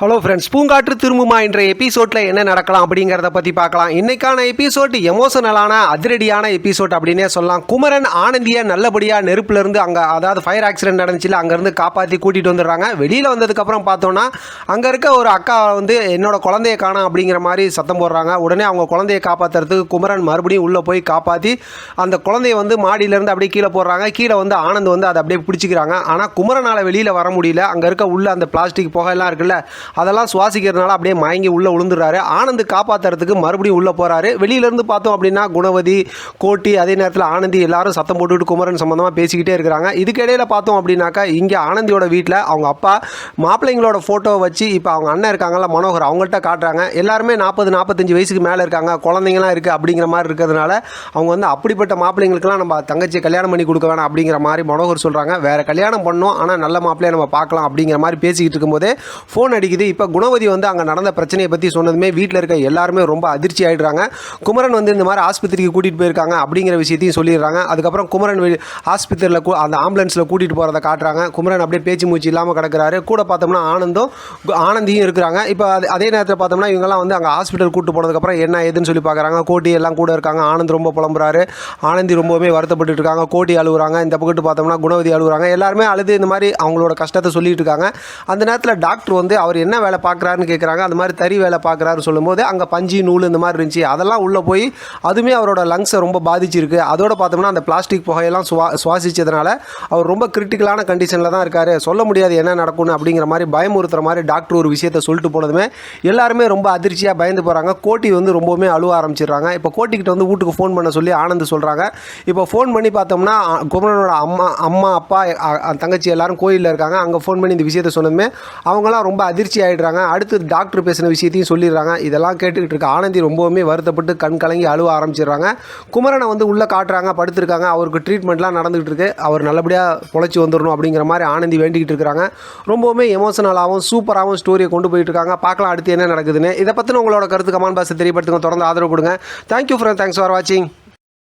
Hello friends, பூங்காற்று திரும்புமா என்ற எபிசோடில் என்ன நடக்கலாம் அப்படிங்கிறத பற்றி பார்க்கலாம். இன்றைக்கான எபிசோட் எமோஷனலான அதிரடியான எபிசோட் அப்படின்னே சொல்லலாம். குமரன் ஆனந்தியை நல்லபடியாக நெருப்புலேருந்து அதாவது ஃபயர் ஆக்சிடென்ட் நடந்துச்சுல அங்கேருந்து காப்பாற்றி கூட்டிகிட்டு வந்துடுறாங்க. வெளியில் வந்ததுக்கப்புறம் பார்த்தோன்னா அங்கே இருக்க ஒரு அக்கா என்னோட குழந்தைய காணோம் அப்படிங்கிற மாதிரி சத்தம் போடுறாங்க. உடனே அவங்க குழந்தைய காப்பாற்றுறதுக்கு குமரன் மறுபடியும் உள்ளே போய் காப்பாற்றி அந்த குழந்தைய மாடியிலேருந்து அப்படியே கீழே போடுறாங்க. கீழே ஆனந்த் அதை அப்படியே பிடிச்சிக்கிறாங்க. ஆனால் குமரனால் வெளியில் வர முடியல. அங்கே இருக்க உள்ள அந்த பிளாஸ்டிக் புகையெல்லாம் இருக்குல்ல, அதெல்லாம் சுவாசிக்கிறதுனால அப்படியே மயங்கி உள்ளே விழுந்துடுறாரு. ஆனந்த் காப்பாற்றுறதுக்கு மறுபடியும் உள்ளே போகிறாரு. வெளியிலேருந்து பார்த்தோம் அப்படின்னா குணவதி, கோட்டி, அதே நேரத்தில் ஆனந்தி எல்லாரும் சத்தம் போட்டுவிட்டு குமரன் சம்மந்தமாக பேசிக்கிட்டே இருக்கிறாங்க. இதுக்கிடையில் பார்த்தோம் அப்படின்னாக்கா இங்கே ஆனந்தியோட வீட்டில் அவங்க அப்பா மாப்பிள்ளைங்களோட ஃபோட்டோவை வச்சு இப்போ அவங்க அண்ணன் இருக்காங்கல்ல மனோகர், அவங்கள்ட்ட காட்டுறாங்க. எல்லாருமே 40-45 வயசுக்கு மேலே இருக்காங்க, குழந்தைங்களாம் இருக்குது அப்படிங்கிற மாதிரி இருக்கிறதுனால அவங்க அப்படிப்பட்ட மாப்பிள்ளைங்களுக்கெல்லாம் நம்ம தங்கச்சியை கல்யாணம் பண்ணி கொடுக்க வேணாம் அப்படிங்கிற மாதிரி மனோகர் சொல்கிறாங்க. வேறு கல்யாணம் பண்ணோம், ஆனால் நல்ல மாப்பிள்ளையை நம்ம பார்க்கலாம் அப்படிங்கிற மாதிரி பேசிக்கிட்டு இருக்கும்போதே ஃபோன் அடிக்குது. இப்போ குணவதி அங்கே நடந்த பிரச்சனையை பற்றி சொன்னதுமே வீட்டில் இருக்க எல்லாருமே ரொம்ப அதிர்ச்சி ஆகிடுறாங்க. குமரன் இந்த மாதிரி ஆஸ்பத்திரிக்கு கூட்டிகிட்டு போயிருக்காங்க அப்படிங்கிற விஷயத்தையும் சொல்லிடுறாங்க. அதுக்கப்புறம் குமரன் ஆஸ்பத்திரியில் அந்த ஆம்புலன்ஸில் கூட்டிகிட்டு போகிறத காட்டுறாங்க. குமரன் அப்படியே பேச்சு மூச்சு இல்லாமல் கிடக்கிறாரு. கூட பார்த்தோம்னா ஆனந்தியும் இருக்கிறாங்க. இப்போ அதே நேரத்தில் பார்த்தோம்னா இவங்கெல்லாம் அங்கே ஹாஸ்பிட்டல் கூட்டு போனதுக்கப்புறம் என்ன ஏதுன்னு சொல்லி பார்க்குறாங்க. கோட்டி எல்லாம் கூட இருக்காங்க. ஆனந்த் ரொம்ப புலம்புறாரு. ஆனந்தி ரொம்பவே வருத்தப்பட்டு இருக்காங்க. கோட்டி அழுகுறாங்க. இந்த பக்கத்து பார்த்தோம்னா குணவதி அழுகுறாங்க. எல்லாருமே அழுது இந்த மாதிரி அவங்களோட கஷ்டத்தை சொல்லிட்டு இருக்காங்க. அந்த நேரத்தில் டாக்டர் அவர் என்ன வேலை பார்க்குறாருன்னு கேட்குறாங்க. அந்த மாதிரி தறி வேலை பார்க்குறாருன்னு சொல்லும்போது அங்கே பஞ்சு நூல் இந்த மாதிரி இருந்துச்சு. அதெல்லாம் உள்ளே போய் அதுவுமே அவரோட லங்ஸை ரொம்ப பாதிச்சிருக்கு. அதோட பார்த்தோம்னா அந்த பிளாஸ்டிக் புகையெல்லாம் சுவாசித்ததுனால அவர் ரொம்ப கிரிட்டிக்கலான கண்டிஷனில் தான் இருக்கார். சொல்ல முடியாது என்ன நடக்கும்னு அப்படிங்கிற மாதிரி பயமுறுத்துற மாதிரி டாக்டர் ஒரு விஷயத்தை சொல்லிட்டு போனதுமே எல்லாருமே ரொம்ப அதிர்ச்சியாக பயந்து போகிறாங்க. கோட்டி ரொம்பவுமே அழுவ ஆரம்பிச்சிடுறாங்க. இப்போ கோட்டிக்கிட்ட வீட்டுக்கு ஃபோன் பண்ண சொல்லி ஆனந்த் சொல்கிறாங்க. இப்போ ஃபோன் பண்ணி பார்த்தோம்னா குமரனோட அம்மா அப்பா தங்கச்சி எல்லாரும் கோயிலில் இருக்காங்க. அங்கே ஃபோன் பண்ணி இந்த விஷயத்தை சொன்னதுமே அவங்களாம் ரொம்ப அதிர்ச்சி ஆகிடுறாங்க. அடுத்து டாக்டர் பேசின விஷயத்தையும் சொல்லிடுறாங்க. இதெல்லாம் கேட்டுக்கிட்டு இருக்க ஆனந்தி ரொம்பவுமே வருத்தப்பட்டு கண் கலங்கி அழுவ ஆரம்பிச்சிடுறாங்க. குமரனை உள்ளே காட்டுறாங்க, படுத்திருக்காங்க. அவருக்கு ட்ரீட்மெண்ட்லாம் நடந்துகிட்டு இருக்கு. அவர் நல்லபடியாக பொழைச்சி வந்துடணும் அப்படிங்கிற மாதிரி ஆனந்தி வேண்டிக்கிட்டு இருக்கிறாங்க. ரொம்பவுமே எமோஷனலாகவும் சூப்பராகவும் ஸ்டோரியை கொண்டு போயிட்டு இருக்காங்க. பார்க்கலாம் அடுத்து என்ன நடக்குதுன்னு. இதை பற்றின உங்களோட கருத்து கமெண்ட் பாக்ஸில் தெரியப்படுத்துங்க. தொடர்ந்து ஆதரவு கொடுங்க. தேங்க்யூ ஃப்ரெண்ட், தேங்க்ஸ் ஃபார் வாட்சிங்.